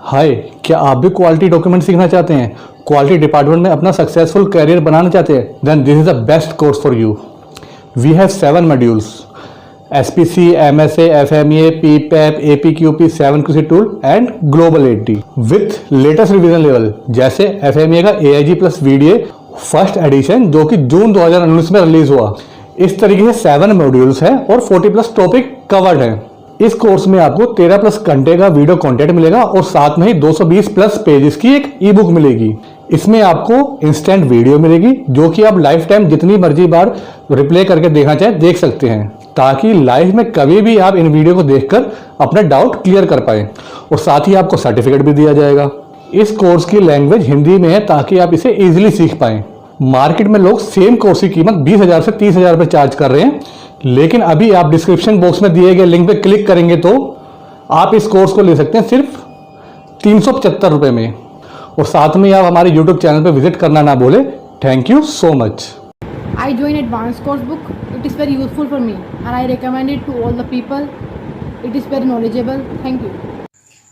हाय, क्या आप भी क्वालिटी डॉक्यूमेंट सीखना चाहते हैं? क्वालिटी डिपार्टमेंट में अपना सक्सेसफुल करियर बनाना चाहते हैं? Then this is the best course for you. We have 7 modules: SPC, MSA, FMEA, PPAP, APQP, 7QC tool and global 80 with latest revision level, जैसे FMEA का AIG plus VDA first edition जो कि जून 2019 में release हुआ। इस तरीके से 7 modules हैं और 40 प्लस टॉपिक कवर्ड हैं। इस कोर्स में आपको 13 प्लस घंटे का वीडियो कंटेंट मिलेगा और साथ में ही 220 प्लस पेजेस की एक ई बुक मिलेगी। इसमें आपको इंस्टेंट वीडियो मिलेगी जो कि आप लाइफ टाइम जितनी मर्जी बार रिप्ले करके देखना चाहें देख सकते हैं, ताकि लाइफ में कभी भी आप इन वीडियो को देखकर अपना डाउट क्लियर कर पाए। और साथ ही आपको सर्टिफिकेट भी दिया जाएगा। इस कोर्स की लैंग्वेज हिंदी में है ताकि आप इसे इजीली सीख पाएं। मार्केट में लोग सेम कोर्स की कीमत 20,000 से 30,000 रुपये चार्ज कर रहे हैं, लेकिन अभी आप डिस्क्रिप्शन बॉक्स में दिए गए लिंक पे क्लिक करेंगे तो आप इस कोर्स को ले सकते हैं सिर्फ 375 रुपये में। और साथ में आप हमारे YouTube चैनल पे विजिट करना ना भूले। Thank you so much. I joined advanced course book. It is very useful for me and I recommend it to all the people. It is very knowledgeable. Thank you.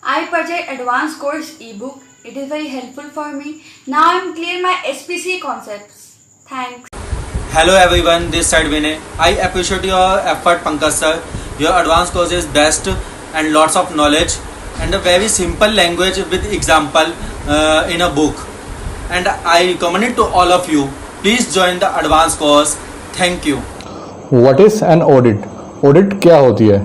I purchased advanced course ebook. It is very helpful for me. Now I am clear my SPC concepts. Thanks. Hello everyone, this side Vinay. I appreciate your effort, Pankaj sir. Your advanced course is best and lots of knowledge and a very simple language with example in a book. And I recommend it to all of you. Please join the advanced course. Thank you. What is an audit? Audit क्या होती है?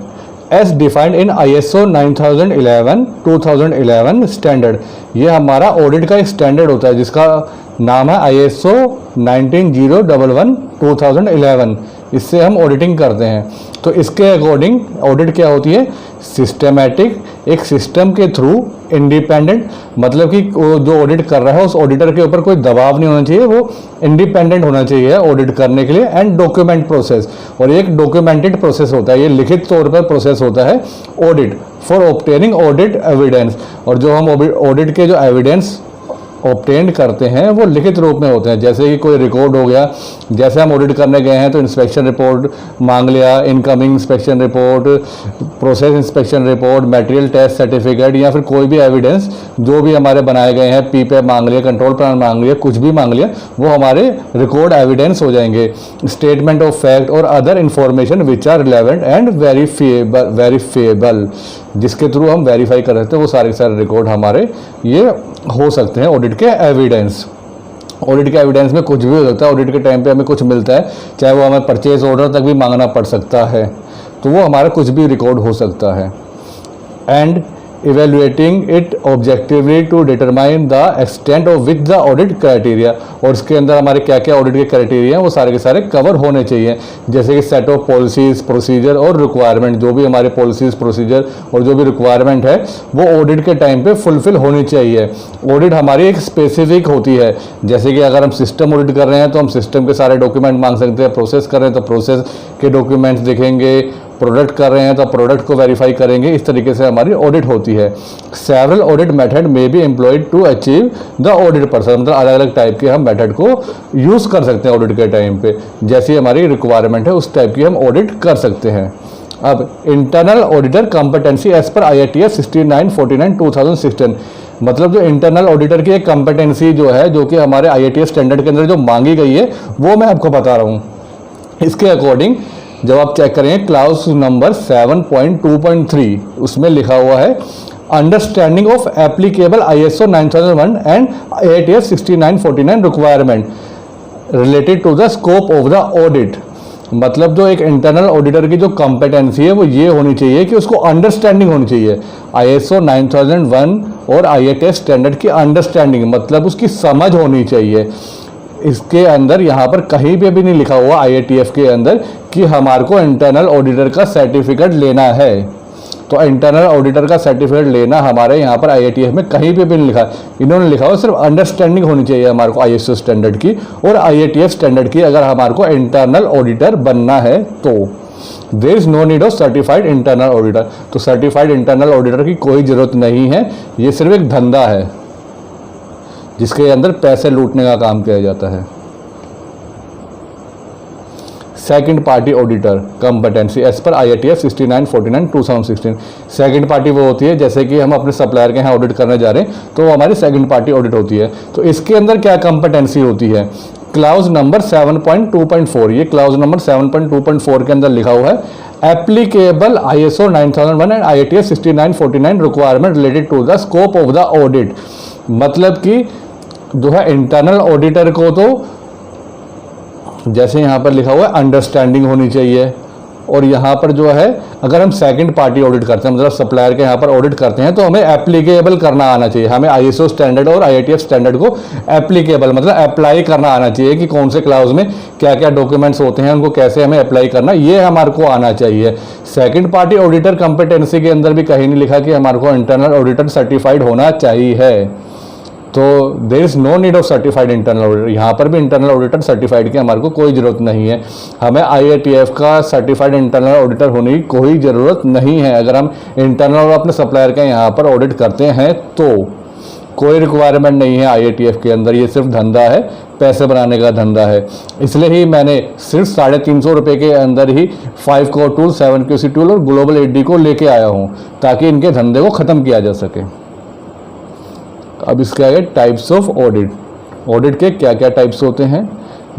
As defined in ISO 9011-2011 standard, ये हमारा audit का एक standard होता है जिसका नाम है ISO 19011-2011। इससे हम ऑडिटिंग करते हैं। तो इसके अकॉर्डिंग ऑडिट क्या होती है? सिस्टमैटिक, एक सिस्टम के थ्रू इंडिपेंडेंट, मतलब कि जो ऑडिट कर रहा है उस ऑडिटर के ऊपर कोई दबाव नहीं होना चाहिए, वो इंडिपेंडेंट होना चाहिए ऑडिट करने के लिए। एंड डॉक्यूमेंट प्रोसेस, और एक डॉक्यूमेंटेड प्रोसेस होता है, ये लिखित तौर पर प्रोसेस होता है audit for obtaining audit evidence. और जो हम ऑडिट के जो एविडेंस ऑब्टेन करते हैं वो लिखित रूप में होते हैं, जैसे कि कोई रिकॉर्ड हो गया, जैसे हम ऑडिट करने गए हैं तो इंस्पेक्शन रिपोर्ट मांग लिया, incoming inspection report, process inspection report, material test certificate, या फिर कोई भी एविडेंस जो भी हमारे बनाए गए हैं, PPAP मांग लिया, कंट्रोल प्लान मांग लिया, कुछ भी मांग लिया, वो हमारे रिकॉर्ड एविडेंस हो जाएंगे। स्टेटमेंट ऑफ फैक्ट और other information which are relevant and verifiable, जिसके थ्रू हम वेरीफाई कर सकते हैं, वो सारे रिकॉर्ड हमारे ये हो सकते हैं ऑडिट के एविडेंस। ऑडिट के एविडेंस में कुछ भी हो सकता है। ऑडिट के टाइम पे हमें कुछ मिलता है, चाहे वो हमें परचेज ऑर्डर तक भी मांगना पड़ सकता है, तो वो हमारा कुछ भी रिकॉर्ड हो सकता है। And evaluating it objectively to determine the extent of with the audit criteria, और इसके अंदर हमारे क्या क्या ऑडिट के क्राइटेरिया हैं वो सारे के सारे कवर होने चाहिए, जैसे कि सेट ऑफ पॉलिसीज, प्रोसीजर और रिक्वायरमेंट। जो भी हमारे पॉलिसीज, प्रोसीजर और जो भी रिक्वायरमेंट है वो ऑडिट के टाइम पे फुलफिल होनी चाहिए। ऑडिट हमारी एक स्पेसिफिक होती है, जैसे कि अगर हम सिस्टम ऑडिट कर रहे हैं तो हम सिस्टम के सारे डॉक्यूमेंट मांग सकते हैं, प्रोसेस कर रहे हैं तो प्रोसेस के डॉक्यूमेंट्स दिखेंगे, प्रोडक्ट कर रहे हैं तो प्रोडक्ट को वेरीफाई करेंगे। इस तरीके से हमारी ऑडिट होती है। Several audit method may be employed to achieve the audit purpose, मतलब अलग अलग टाइप के हम मेथड को यूज़ कर सकते हैं ऑडिट के टाइम पे, जैसी हमारी रिक्वायरमेंट है उस टाइप की हम ऑडिट कर सकते हैं। अब internal auditor competency as per IATF 6949/2016, मतलब जो इंटरनल ऑडिटर की एक कॉम्पिटेंसी जो है, जो कि हमारे IATF स्टैंडर्ड के अंदर जो मांगी गई है वो मैं आपको बता रहा हूँ। इसके अकॉर्डिंग जब आप चेक करें क्लास नंबर 7.2.3, उसमें लिखा हुआ है understanding of applicable ISO 9001 and IATF 6949 requirement related to the scope of the audit. मतलब जो एक इंटरनल ऑडिटर की जो कॉम्पिटेंसी है वो ये होनी चाहिए कि उसको अंडरस्टैंडिंग होनी चाहिए ISO 9001 और IATF स्टैंडर्ड की अंडरस्टैंडिंग, मतलब उसकी समझ होनी चाहिए। इसके अंदर यहाँ पर कहीं पे भी नहीं लिखा हुआ IATF के अंदर कि हमारे को इंटरनल ऑडिटर का सर्टिफिकेट लेना है। तो इंटरनल ऑडिटर का सर्टिफिकेट लेना हमारे यहाँ पर IATF में कहीं पे भी नहीं लिखा। इन्होंने लिखा हुआ सिर्फ अंडरस्टैंडिंग होनी चाहिए हमारे को ISO स्टैंडर्ड की और IATF स्टैंडर्ड की, अगर हमारे को इंटरनल ऑडिटर बनना है तो। There is no need of certified internal auditor, तो सर्टिफाइड इंटरनल ऑडिटर की कोई ज़रूरत नहीं है। ये सिर्फ एक धंधा है जिसके अंदर पैसे लूटने का काम किया जाता है। Second party auditor competency as per IATF 6949/2016। Second party वो होती है जैसे कि हम अपने सप्लायर के यहाँ ऑडिट करने जा रहे हैं तो वो हमारी सेकंड पार्टी ऑडिट होती है। तो इसके अंदर क्या कंपटेंसी होती है, क्लाउज नंबर 7.2.4, ये क्लाउज नंबर 7.2.4 के अंदर लिखा हुआ है applicable ISO 9001 and IATF 6949 requirement related to the scope of the audit. मतलब कि जो है इंटरनल ऑडिटर को तो जैसे यहाँ पर लिखा हुआ है अंडरस्टैंडिंग होनी चाहिए, और यहाँ पर जो है अगर हम सेकंड पार्टी ऑडिट करते हैं मतलब सप्लायर के यहाँ पर ऑडिट करते हैं तो हमें एप्लीकेबल करना आना चाहिए, हमें ISO स्टैंडर्ड और IATF स्टैंडर्ड को एप्लीकेबल मतलब अप्लाई करना आना चाहिए कि कौन से क्लाउज में क्या क्या डॉक्यूमेंट्स होते हैं, उनको कैसे हमें अप्लाई करना, ये हमारे को आना चाहिए। सेकंड पार्टी ऑडिटर कंपिटेंसी के अंदर भी कहीं नहीं लिखा कि हमारे को इंटरनल ऑडिटर सर्टिफाइड होना चाहिए, तो there is no need of certified internal auditor. यहाँ पर भी इंटरनल ऑडिटर सर्टिफाइड की हमारे को कोई ज़रूरत नहीं है, हमें IATF का सर्टिफाइड इंटरनल ऑडिटर होने की कोई ज़रूरत नहीं है। अगर हम इंटरनल और अपने सप्लायर के यहाँ पर ऑडिट करते हैं तो कोई रिक्वायरमेंट नहीं है IATF के अंदर, ये सिर्फ धंधा है, पैसे बनाने का धंधा है। इसलिए ही मैंने सिर्फ 350 रुपये के अंदर ही 5 कोर टूल, 7 QC टूल और ग्लोबल 8D को लेके आया हूँ ताकि इनके धंधे को ख़त्म किया जा सके। अब इसके आगे टाइप्स ऑफ ऑडिट, ऑडिट के क्या क्या टाइप्स होते हैं,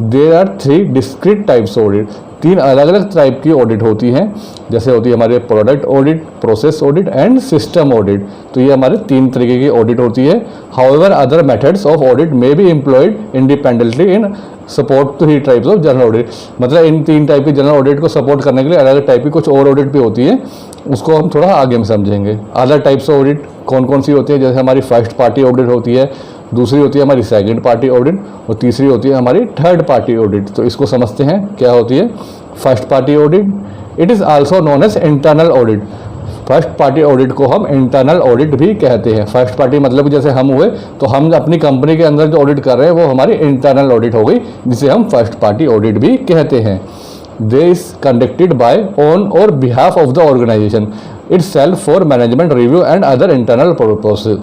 there are 3 discrete types audit, 3 अलग अलग टाइप की ऑडिट होती हैं, जैसे होती है हमारे product audit, process audit and system audit. तो ये हमारे 3 तरीके की ऑडिट होती है। However other methods of audit may be employed independently in support to the types of general audit. मतलब इन 3 टाइप की जनरल ऑडिट को सपोर्ट करने के लिए अलग अलग टाइप की कुछ और ऑडिट भी होती है, उसको हम थोड़ा आगे में समझेंगे। अदर टाइप्स ऑफ ऑडिट कौन कौन सी होती है, जैसे हमारी फर्स्ट पार्टी ऑडिट होती है, दूसरी होती है हमारी सेकंड पार्टी ऑडिट और तीसरी होती है हमारी थर्ड पार्टी ऑडिट। तो इसको समझते हैं क्या होती है first party audit. It is also known as internal audit. First party audit को हम इंटरनल ऑडिट भी कहते हैं। फर्स्ट पार्टी मतलब जैसे हम हुए तो हम अपनी कंपनी के अंदर जो ऑडिट कर रहे हैं वो हमारी इंटरनल ऑडिट हो गई, जिसे हम फर्स्ट पार्टी ऑडिट भी कहते हैं। This conducted by on or behalf of the organisation itself for management review and other internal purposes।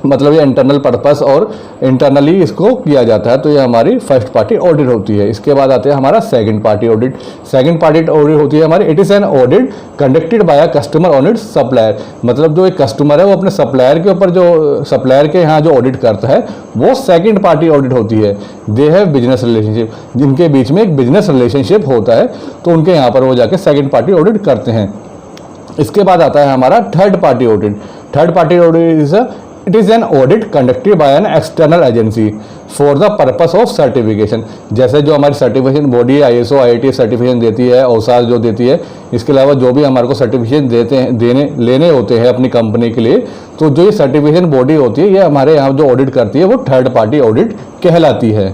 मतलब ये इंटरनल पर्पस और इंटरनली इसको किया जाता है, तो ये हमारी फर्स्ट पार्टी ऑडिट होती है। इसके बाद आते हैं हमारा second party audit. Second party audit होती है हमारी, it is an audit conducted by a customer on it's supplier. मतलब जो एक कस्टमर है वो अपने सप्लायर के ऊपर, जो सप्लायर के यहाँ जो ऑडिट करता है वो सेकंड पार्टी ऑडिट होती है। दे हैव बिजनेस रिलेशनशिप, जिनके बीच में एक बिजनेस रिलेशनशिप होता है तो उनके यहाँ पर वो जाके सेकेंड पार्टी ऑडिट करते हैं। इसके बाद आता है हमारा third party audit. Third party audit it is an audit conducted by an external agency for the purpose of certification. जैसे जो हमारी certification body ISO IATF certification देती है, OSAS जो देती है, इसके अलावा जो भी हमारे को सर्टिफिकेशन देते हैं लेने होते हैं अपनी कंपनी के लिए, तो जो ये सर्टिफिकेशन बॉडी होती है ये हमारे यहाँ जो ऑडिट करती है वो थर्ड पार्टी ऑडिट कहलाती है।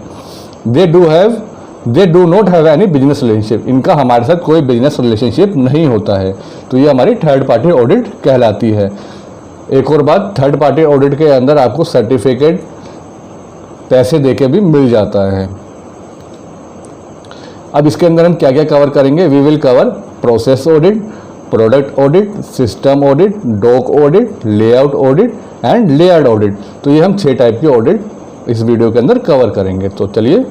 They do not have any business relationship, इनका हमारे साथ कोई बिजनेस रिलेशनशिप नहीं होता है, तो ये हमारी थर्ड पार्टी ऑडिट कहलाती है। एक और बात, थर्ड पार्टी ऑडिट के अंदर आपको सर्टिफिकेट पैसे देके भी मिल जाता है। अब इसके अंदर हम क्या क्या कवर करेंगे, we will cover process audit, product audit, system audit, dock audit, layout audit and layered audit. तो ये हम 6 टाइप की ऑडिट इस वीडियो के अंदर कवर करेंगे। तो चलिए,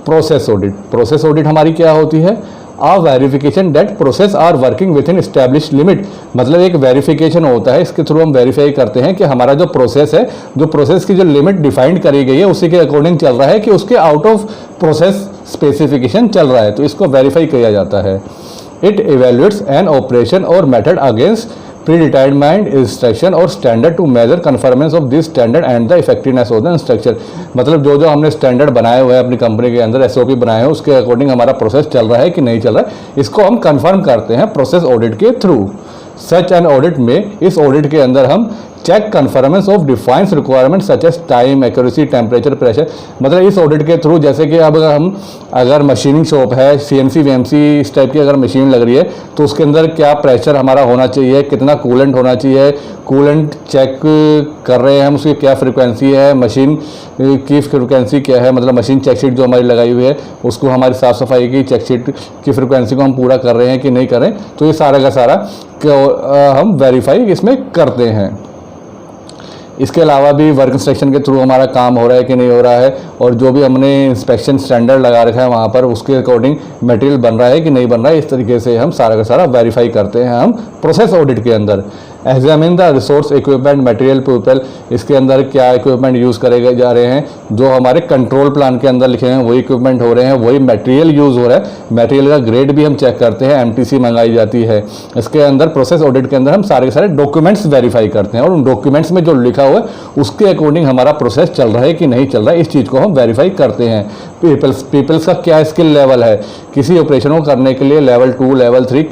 प्रोसेस ऑडिट। प्रोसेस ऑडिट हमारी क्या होती है, uh verification that process are working within establish limit. मतलब एक वेरिफिकेशन होता है, इसके थ्रू हम वेरीफाई करते हैं कि हमारा जो प्रोसेस है, जो प्रोसेस की जो लिमिट डिफाइंड करी गई है उसी के अकॉर्डिंग चल रहा है कि उसके आउट ऑफ प्रोसेस स्पेसिफिकेशन चल रहा है, तो इसको वेरीफाई किया जाता है। It evaluates an operation or method against predetermined instruction or standard to measure conformance of this standard and the effectiveness of the instruction. मतलब जो जो हमने स्टैंडर्ड बनाए हुए हैं अपनी कंपनी के अंदर, SOP बनाए हैं, उसके अकॉर्डिंग हमारा प्रोसेस चल रहा है कि नहीं चल रहा है, इसको हम कंफर्म करते हैं प्रोसेस ऑडिट के थ्रू। सच एन ऑडिट में, इस ऑडिट के अंदर हम check conformance of defines requirement such as time, accuracy, temperature, pressure. मतलब इस ऑडिट के थ्रू, जैसे कि अब अगर मशीनिंग शॉप है, CNC VMC इस टाइप की अगर मशीन लग रही है तो उसके अंदर क्या प्रेशर हमारा होना चाहिए, कितना कूलेंट होना चाहिए, कूलेंट चेक कर रहे हैं हम, उसकी क्या फ्रिक्वेंसी है, मशीन की फ्रिक्वेंसी क्या है, मतलब मशीन चेक शीट जो हमारी लगाई हुई है उसको, हमारी साफ़ सफाई की चेक शीट की फ्रिक्वेंसी को हम पूरा कर रहे हैं कि नहीं कर रहे हैं, तो ये सारा का सारा हम वेरीफाई इसमें करते हैं। इसके अलावा भी वर्क इंस्ट्रक्शन के थ्रू हमारा काम हो रहा है कि नहीं हो रहा है, और जो भी हमने इंस्पेक्शन स्टैंडर्ड लगा रखा है वहाँ पर उसके अकॉर्डिंग मटेरियल बन रहा है कि नहीं बन रहा है, इस तरीके से हम सारा का सारा वेरीफाई करते हैं हम प्रोसेस ऑडिट के अंदर। Examine the resource equipment material people, इसके अंदर क्या इक्विपमेंट यूज़ करे जा रहे हैं, जो हमारे कंट्रोल प्लान के अंदर लिखे हैं वही इक्विपमेंट हो रहे हैं, वही मटेरियल यूज़ हो रहा है। मटेरियल का ग्रेड भी हम चेक करते हैं, एमटीसी मंगाई जाती है। इसके अंदर प्रोसेस ऑडिट के अंदर हम सारे के सारे डॉक्यूमेंट्स वेरीफाई करते हैं, और उन डॉक्यूमेंट्स में जो लिखा हुआ है उसके अकॉर्डिंग हमारा प्रोसेस चल रहा है कि नहीं चल रहा है, इस चीज़ को हम वेरीफाई करते हैं। पीपल्स का क्या स्किल लेवल है, किसी ऑपरेशन को करने के लिए लेवल 2 लेवल 3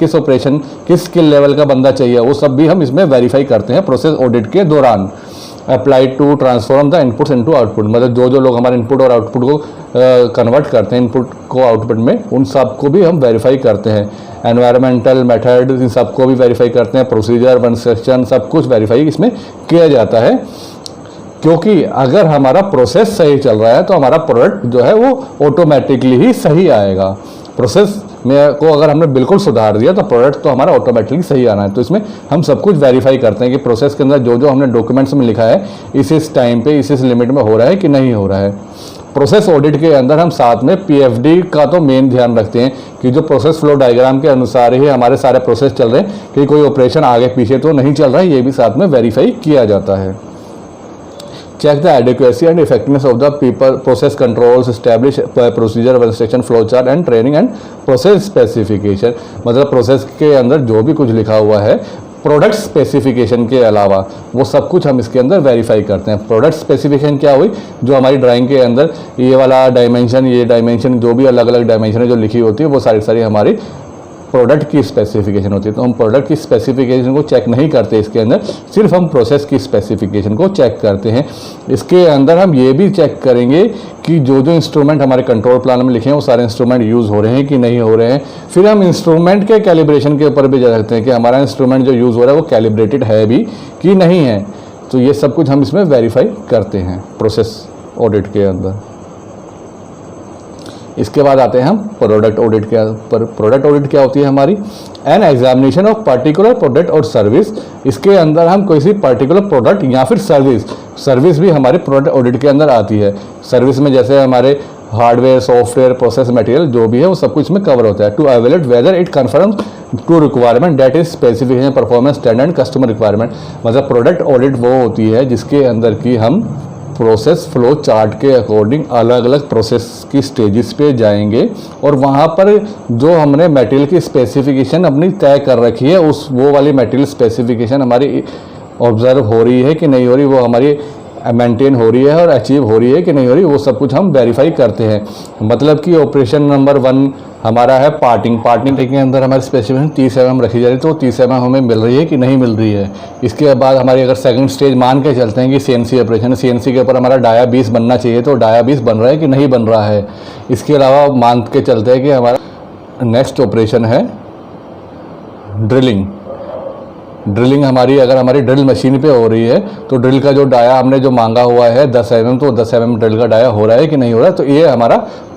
किस स्किल लेवल का बंदा चाहिए, वो सब भी हम इसमें वेरीफाई करते हैं प्रोसेस ऑडिट के दौरान। Applied to transform the inputs into output, मतलब जो लोग हमारे इनपुट और आउटपुट को कन्वर्ट करते हैं इनपुट को आउटपुट में, उन सब को भी हम वेरीफाई करते हैं। एनवायरमेंटल मेथड, इन सबको भी वेरीफाई करते हैं। प्रोसीजर कंस्ट्रक्शन सब कुछ वेरीफाई इसमें किया जाता है, क्योंकि अगर हमारा प्रोसेस सही चल रहा है तो हमारा प्रोडक्ट जो है वो ऑटोमेटिकली ही सही आएगा। प्रोसेस में को अगर हमने बिल्कुल सुधार दिया तो प्रोडक्ट तो हमारा ऑटोमेटिकली सही आना है। तो इसमें हम सब कुछ वेरीफाई करते हैं कि प्रोसेस के अंदर जो हमने डॉक्यूमेंट्स में लिखा है इस टाइम पे इस लिमिट में हो रहा है कि नहीं हो रहा है। प्रोसेस ऑडिट के अंदर हम साथ में पीएफडी का तो मेन ध्यान रखते हैं कि जो प्रोसेस फ्लो डायग्राम के अनुसार ही हमारे सारे प्रोसेस चल रहे हैं, कि कोई ऑपरेशन आगे पीछे तो नहीं चल रहा है, ये भी साथ में वेरीफाई किया जाता है। Check the adequacy and effectiveness of the process controls, establish procedure instruction flow chart and training and process specification, मतलब प्रोसेस के अंदर जो भी कुछ लिखा हुआ है प्रोडक्ट स्पेसिफिकेशन के अलावा वो सब कुछ हम इसके अंदर वेरीफाई करते हैं। प्रोडक्ट स्पेसिफिकेशन क्या हुई, जो हमारी ड्राइंग के अंदर ये वाला डायमेंशन, ये डायमेंशन, जो भी अलग अलग डायमेंशन है जो लिखी होती है वो सारी हमारी प्रोडक्ट की स्पेसिफिकेशन होती है। तो हम प्रोडक्ट की स्पेसिफिकेशन को चेक नहीं करते इसके अंदर, सिर्फ हम प्रोसेस की स्पेसिफिकेशन को चेक करते हैं। इसके अंदर हम ये भी चेक करेंगे कि जो इंस्ट्रूमेंट हमारे कंट्रोल प्लान में लिखे हैं वो सारे इंस्ट्रूमेंट यूज़ हो रहे हैं कि नहीं हो रहे हैं। फिर हम इंस्ट्रूमेंट के कैलिब्रेशन के ऊपर भी जा सकते हैं कि हमारा इंस्ट्रूमेंट जो यूज़ हो रहा है वो कैलिब्रेटेड है भी कि नहीं है। तो ये सब कुछ हम इसमें वेरीफाई करते हैं प्रोसेस ऑडिट के अंदर। इसके बाद आते हैं हम प्रोडक्ट ऑडिट के पर। प्रोडक्ट ऑडिट क्या होती है हमारी, an examination of particular product और सर्विस। इसके अंदर हम किसी पर्टिकुलर प्रोडक्ट या फिर सर्विस भी हमारे प्रोडक्ट ऑडिट के अंदर आती है। सर्विस में जैसे हमारे हार्डवेयर, सॉफ्टवेयर, प्रोसेस मटेरियल जो भी है वो सब कुछ में कवर होता है। To evaluate whether it conforms to requirement that is specification performance standard customer requirement, मतलब प्रोडक्ट ऑडिट वो होती है जिसके अंदर की हम प्रोसेस फ्लो चार्ट के अकॉर्डिंग अलग अलग प्रोसेस की स्टेजेस पे जाएंगे, और वहाँ पर जो हमने मटेरियल की स्पेसिफिकेशन अपनी तय कर रखी है वो वाली मटेरियल स्पेसिफिकेशन हमारी ऑब्जर्व हो रही है कि नहीं हो रही, वो हमारी मेंटेन हो रही है और अचीव हो रही है कि नहीं हो रही, वो सब कुछ हम वेरीफाई करते हैं। मतलब कि ऑपरेशन नंबर 1 हमारा है पार्टिंग के अंदर हमारी स्पेसिफिकेशन 30 mm रखी जा रही है, तो 30 mm हमें मिल रही है कि नहीं मिल रही है। इसके बाद हमारी अगर सेकंड स्टेज मान के चलते हैं कि सीएनसी ऑपरेशन, सीएनसी के ऊपर हमारा डाया 20 बनना चाहिए, तो डाया 20 बन रहा है कि नहीं बन रहा है। इसके अलावा मान के चलते हैं कि हमारा नेक्स्ट ऑपरेशन है ड्रिलिंग हमारी अगर हमारी ड्रिल मशीन पे हो रही है तो ड्रिल का जो डाया हमने जो मांगा हुआ है 10 mm, तो 10 mm ड्रिल का डाया हो रहा है कि नहीं हो रहा है। तो ये हमारा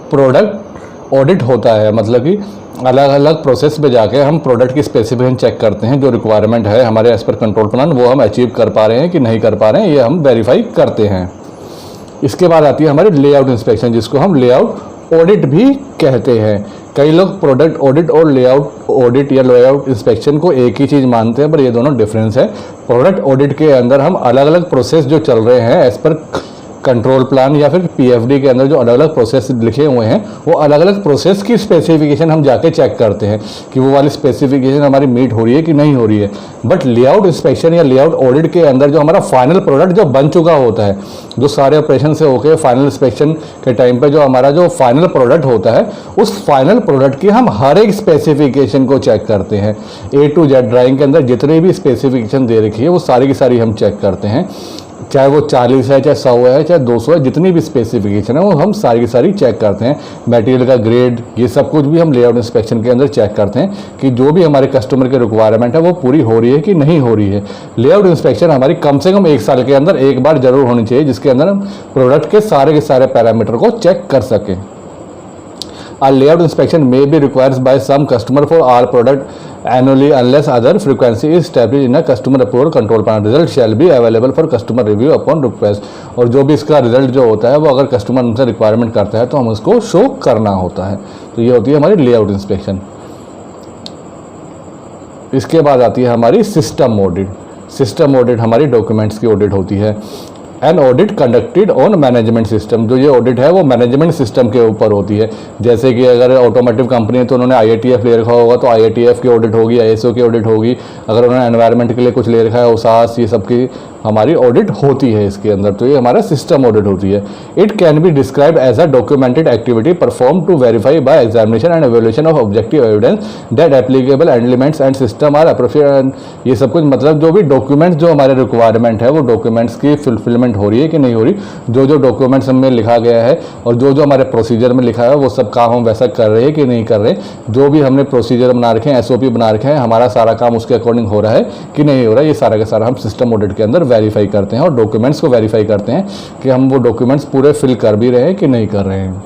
प्रोडक्ट ऑडिट होता है, मतलब कि अलग अलग प्रोसेस पे जाके हम प्रोडक्ट की स्पेसिफिकेशन चेक करते हैं, जो रिक्वायरमेंट है हमारे एज पर कंट्रोल प्लान वो हम अचीव कर पा रहे हैं कि नहीं कर पा रहे हैं, ये हम वेरीफाई करते हैं। इसके बाद आती है हमारी लेआउट इंस्पेक्शन, जिसको हम लेआउट ऑडिट भी कहते हैं। कई लोग प्रोडक्ट ऑडिट और लेआउट ऑडिट या लेआउट इंस्पेक्शन को एक ही चीज़ मानते हैं, पर ये दोनों डिफरेंस है। प्रोडक्ट ऑडिट के अंदर हम अलग अलग प्रोसेस जो चल रहे हैं एज पर कंट्रोल प्लान या फिर पीएफडी के अंदर जो अलग अलग प्रोसेस लिखे हुए हैं वो अलग अलग प्रोसेस की स्पेसिफिकेशन हम जाके चेक करते हैं कि वो वाली स्पेसिफिकेशन हमारी मीट हो रही है कि नहीं हो रही है। बट लेआउट इंस्पेक्शन या लेआउट ऑडिट के अंदर जो हमारा फाइनल प्रोडक्ट जो बन चुका होता है, जो सारे ऑपरेशन से होकर फाइनल इंस्पेक्शन के टाइम पे जो हमारा जो फाइनल प्रोडक्ट होता है, उस फाइनल प्रोडक्ट की हम हर एक स्पेसिफिकेशन को चेक करते हैं। A to Z ड्राइंग के अंदर जितनी भी स्पेसिफिकेशन दे रखी है वो सारी की सारी हम चेक करते हैं, चाहे वो 40 है, चाहे 100 है, चाहे 200 है, जितनी भी स्पेसिफिकेशन है वो हम सारी की सारी चेक करते हैं। मटेरियल का ग्रेड, ये सब कुछ भी हम लेआउट इंस्पेक्शन के अंदर चेक करते हैं कि जो भी हमारे कस्टमर की रिक्वायरमेंट है वो पूरी हो रही है कि नहीं हो रही है। लेआउट इंस्पेक्शन हमारी कम से कम 1 साल के अंदर एक बार जरूर होनी चाहिए, जिसके अंदर हम प्रोडक्ट के सारे पैरामीटर को चेक कर सकें। A layout inspection may be required by some customer for all product annually unless other frequency is established in a customer approval control plan. Result shall be available for customer review upon request. और जो भी इसका result जो होता है वो अगर customer हमसे रिक्वायरमेंट करता है तो हम उसको शो करना होता है। तो ये होती है हमारी लेआउट इंस्पेक्शन। इसके बाद आती है हमारी सिस्टम ऑडिट। सिस्टम ऑडिट हमारी डॉक्यूमेंट्स की ऑडिट होती है। An audit conducted on management system, जो ये ऑडिट है वो मैनेजमेंट सिस्टम के ऊपर होती है। जैसे कि अगर ऑटोमोटिव कंपनी है तो उन्होंने IATF ले रखा होगा तो IATF की ऑडिट होगी, ISO की ऑडिट होगी। अगर उन्होंने एनवायरनमेंट के लिए कुछ ले रखा है OSAS, ये सब की हमारी ऑडिट होती है इसके अंदर। तो ये हमारा सिस्टम ऑडिट होती है। It can be describe as a documented activity perform to verify by examination and evaluation of objective evidence that applicable elements and system are appropriate. ये सब कुछ मतलब जो भी डॉक्यूमेंट्स जो हमारे रिक्वायरमेंट है वो डॉक्यूमेंट्स की फुलफिलमेंट हो रही है कि नहीं हो रही, जो डॉक्यूमेंट्स हमें लिखा गया है और जो हमारे प्रोसीजर में लिखा है वो सब काम हम वैसा कर रहे हैं कि नहीं कर रहे, जो भी हमने प्रोसीजर बना रखे हैं, SOP बना रखे हैं, हमारा सारा काम उसके अकॉर्डिंग हो रहा है कि नहीं हो रहा है, ये सारा का सारा हम सिस्टम ऑडिट के अंदर वेरीफाई करते हैं और डॉक्यूमेंट्स को वेरीफाई करते हैं कि हम वो डॉक्यूमेंट्स पूरे फिल कर भी रहे हैं कि नहीं कर रहे हैं।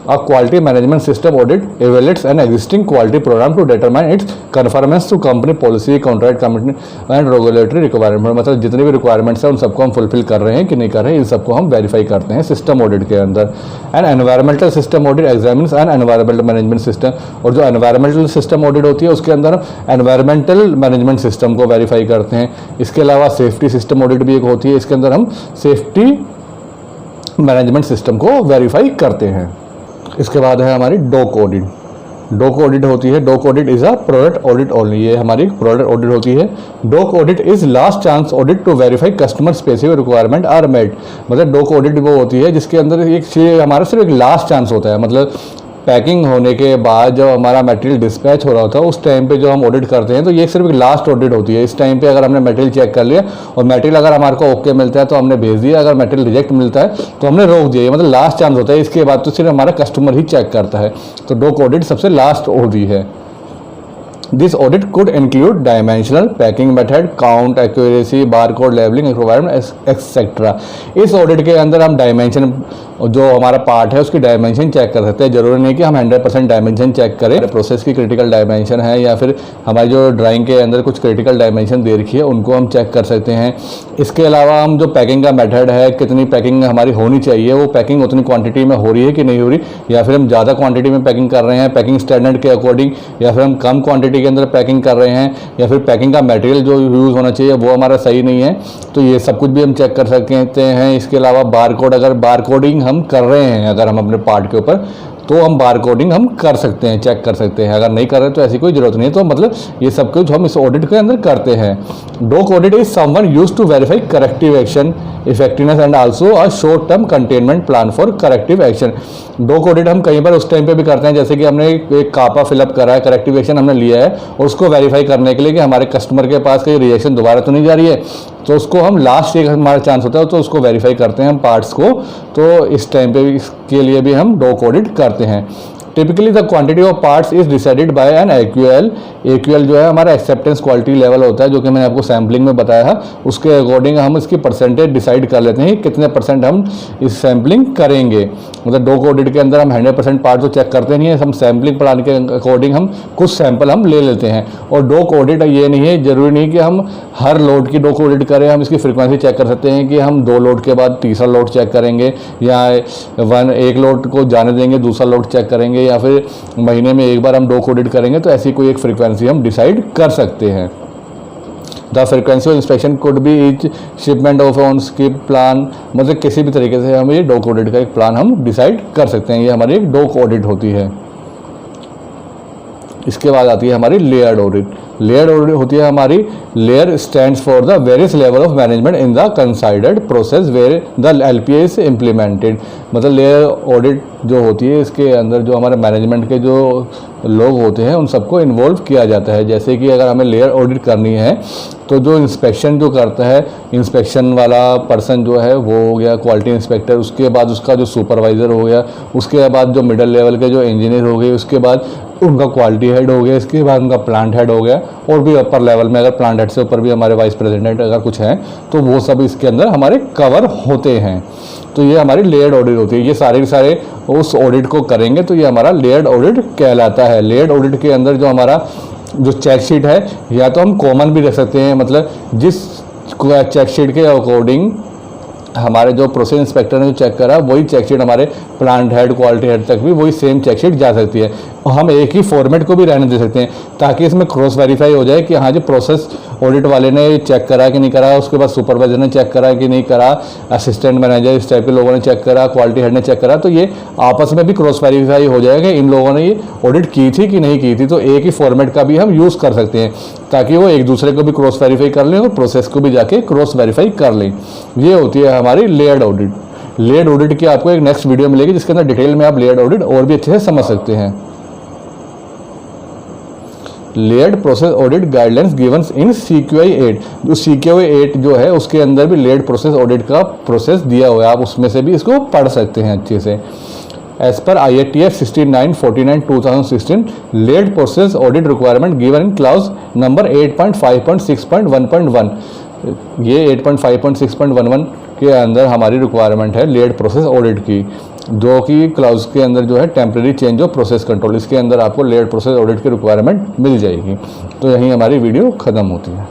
A quality management system audit evaluates an existing quality program to determine its conformance to company policy, contract commitment and regulatory requirement। मतलब जितने भी रिक्वायरमेंट्स हैं उन सबको हम फुलफिल कर रहे हैं कि नहीं कर रहे हैं, इन सबको हम वेरीफाई करते हैं सिस्टम ऑडिट के अंदर। And environmental system audit examines and environmental management system, और जो एनवायरमेंटल सिस्टम ऑडिट होती है उसके अंदर हम एनवायरमेंटल मैनेजमेंट सिस्टम को वेरीफाई करते हैं। इसके अलावा सेफ्टी सिस्टम ऑडिट भी एक होती है, इसके अंदर हम सेफ्टी मैनेजमेंट सिस्टम को वेरीफाई करते हैं। इसके बाद है हमारी डॉक ऑडिट। डॉक ऑडिट होती है, dock audit is a product audit only, ये हमारी प्रोडक्ट ऑडिट होती है। Dock audit is last chance audit to verify customer specific requirement are met. मतलब डॉक ऑडिट वो होती है जिसके अंदर एक हमारा सिर्फ एक लास्ट चांस होता है। मतलब पैकिंग होने के बाद जब हमारा मटेरियल डिस्पैच हो रहा होता है उस टाइम पे जो हम ऑडिट करते हैं तो ये सिर्फ एक लास्ट ऑडिट होती है। इस टाइम पे अगर हमने मटेरियल चेक कर लिया और मटेरियल अगर हमारे को ओके मिलता है तो हमने भेज दिया, अगर मटेरियल रिजेक्ट मिलता है तो हमने रोक दिया, मतलब लास्ट चांस होता है। इसके बाद तो सिर्फ हमारा कस्टमर ही चेक करता है। तो डॉक ऑडिट सबसे लास्ट होती है। This audit could include dimensional, packing method, count, accuracy, barcode labeling requirement, etc. इस ऑडिट के अंदर हम डायमेंशन जो हमारा पार्ट है उसकी डायमेंशन चेक कर सकते हैं। जरूरी नहीं कि हम 100% डायमेंशन चेक करें। प्रोसेस की क्रिटिकल डायमेंशन है या फिर हमारी जो ड्राइंग के अंदर कुछ क्रिटिकल डायमेंशन दे रखी है उनको हम चेक कर सकते हैं। इसके अलावा हम जो पैकिंग का मेथड है, कितनी पैकिंग हमारी होनी चाहिए, वो पैकिंग उतनी क्वांटिटी में हो रही है कि नहीं हो रही, या फिर हम ज़्यादा क्वांटिटी में पैकिंग कर रहे हैं पैकिंग स्टैंडर्ड के अकॉर्डिंग, या फिर हम कम क्वांटिटी के अंदर पैकिंग कर रहे हैं, या फिर पैकिंग का मटेरियल जो यूज़ होना चाहिए वो हमारा सही नहीं है। तो ये सब कुछ भी हम चेक कर सकते हैं। इसके अलावा बारकोड, अगर बारकोडिंग हम कर रहे हैं अगर हम अपने पार्ट के ऊपर, तो हम बारकोडिंग हम कर सकते हैं, चेक कर सकते हैं। अगर नहीं कर रहे तो ऐसी कोई जरूरत नहीं है। तो मतलब ये सब कुछ हम इस ऑडिट के अंदर करते हैं। डॉक ऑडिट इज समवन used to verify corrective action effectiveness and also a short term containment plan for corrective action. Dock audit हम कई बार उस टाइम पे भी करते हैं जैसे कि हमने एक कापा फिलअप करा है, करेक्टिव एक्शन हमने लिया है और उसको वेरीफाई करने के लिए कि हमारे कस्टमर के पास कोई रिएक्शन दोबारा तो नहीं जा रही है, तो उसको हम लास्ट एक हमारा चांस होता है तो उसको वेरीफाई करते हैं हम पार्ट्स को। तो इस टाइम पे इसके लिए भी हम डॉक ऑडिट करते हैं। Typically the quantity of parts is decided by an AQL। AQL जो है हमारा एक्सेप्टेंस क्वालिटी लेवल होता है, जो कि मैंने आपको सैम्पलिंग में बताया है। उसके अकॉर्डिंग हम इसकी परसेंटेज डिसाइड कर लेते हैं कि कितने परसेंट हम इस सैम्पलिंग करेंगे। मतलब डॉक ऑडिट के अंदर हम 100% पार्ट तो चेक करते नहीं है, हम सैम्पलिंग प्लान के अकॉर्डिंग हम कुछ सैंपल हम ले लेते हैं। और डॉक ऑडिट ये नहीं है, जरूरी नहीं कि हम हर लोड की डॉक ऑडिट करें, हम इसकी फ्रिक्वेंसी चेक कर सकते हैं कि हम 2 लोड के बाद तीसरा लोड चेक करेंगे, या एक लोड को जाने देंगे दूसरा लोड चेक करेंगे, या फिर महीने में एक बार हम डॉक ऑडिट करेंगे। तो ऐसी कोई एक फ्रिक्वेंसी हम डिसाइड कर सकते हैं। The frequency of inspection could be each shipment of on skip plan. मतलब किसी भी तरीके से हम ये डॉक ऑडिट का एक प्लान हम डिसाइड कर सकते हैं। ये हमारी एक डॉक ऑडिट होती है। इसके बाद आती है हमारी लेयर्ड ऑडिट। लेयर्ड ऑडिट होती है हमारी, layer stands for the various level of management in the considered process where the LPA is implemented. मतलब लेयर ऑडिट जो होती है इसके अंदर जो हमारे मैनेजमेंट के जो लोग होते हैं उन सबको इन्वॉल्व किया जाता है। जैसे कि अगर हमें लेयर ऑडिट करनी है तो जो इंस्पेक्शन जो करता है, इंस्पेक्शन वाला पर्सन जो है वो हो गया क्वालिटी इंस्पेक्टर, उसके बाद उसका जो सुपरवाइज़र हो गया, उसके बाद जो मिडिल लेवल के जो इंजीनियर हो गए, उसके बाद उनका क्वालिटी हेड हो गया, इसके बाद उनका प्लांट हेड हो गया, और भी अपर लेवल में अगर प्लांट हेड से ऊपर भी हमारे वाइस प्रेसिडेंट अगर कुछ हैं तो वो सब इसके अंदर हमारे कवर होते हैं। तो ये हमारी लेयर्ड ऑडिट होती है। ये सारे के सारे उस ऑडिट को करेंगे तो ये हमारा लेयर्ड ऑडिट कहलाता है। लेयर्ड ऑडिट के अंदर जो हमारा जो चेक शीट है या तो हम कॉमन भी रख सकते हैं, मतलब जिस चेक शीट के अकॉर्डिंग हमारे जो प्रोसेस इंस्पेक्टर ने जो चेक करा वही चेक शीट हमारे प्लांट हेड क्वालिटी हेड तक भी वही सेम चेक शीट जा सकती है। और हम एक ही फॉर्मेट को भी रहने दे सकते हैं ताकि इसमें क्रॉस वेरीफाई हो जाए कि हाँ जी प्रोसेस ऑडिट वाले ने चेक करा कि नहीं करा, उसके बाद सुपरवाइजर ने चेक करा कि नहीं करा, असिस्टेंट मैनेजर इस टाइप के लोगों ने चेक करा, क्वालिटी हेड ने चेक करा, तो ये आपस में भी क्रॉस वेरीफाई हो जाएगा इन लोगों ने ये ऑडिट की थी कि नहीं की थी। तो एक ही फॉर्मेट का भी हम यूज़ कर सकते हैं ताकि वो एक दूसरे को भी क्रॉस वेरीफाई कर लें और प्रोसेस को भी जाके क्रॉस वेरीफाई कर लें। ये होती है हमारी लेयर्ड ऑडिट। लेयर्ड ऑडिट की आपको एक नेक्स्ट वीडियो मिलेगी जिसके अंदर डिटेल में आप लेयर्ड ऑडिट और भी अच्छे से समझ सकते हैं। Layered process audit guidelines given in CQI 8, जो CQI 8 जो है उसके अंदर भी लेयर्ड प्रोसेस ऑडिट का प्रोसेस दिया हुआ है, आप उसमें से भी इसको पढ़ सकते हैं अच्छे से। As per IATF 6949/2016 layered process audit requirement given in clause number 8.5.6.1.1, ये 8.5.6.11 के अंदर हमारी रिक्वायरमेंट है लेयर्ड प्रोसेस ऑडिट की, जो कि क्लाउज के अंदर जो है temporary change of process control, इसके अंदर आपको लेयर्ड प्रोसेस ऑडिट की रिक्वायरमेंट मिल जाएगी। तो यहीं हमारी वीडियो ख़त्म होती है।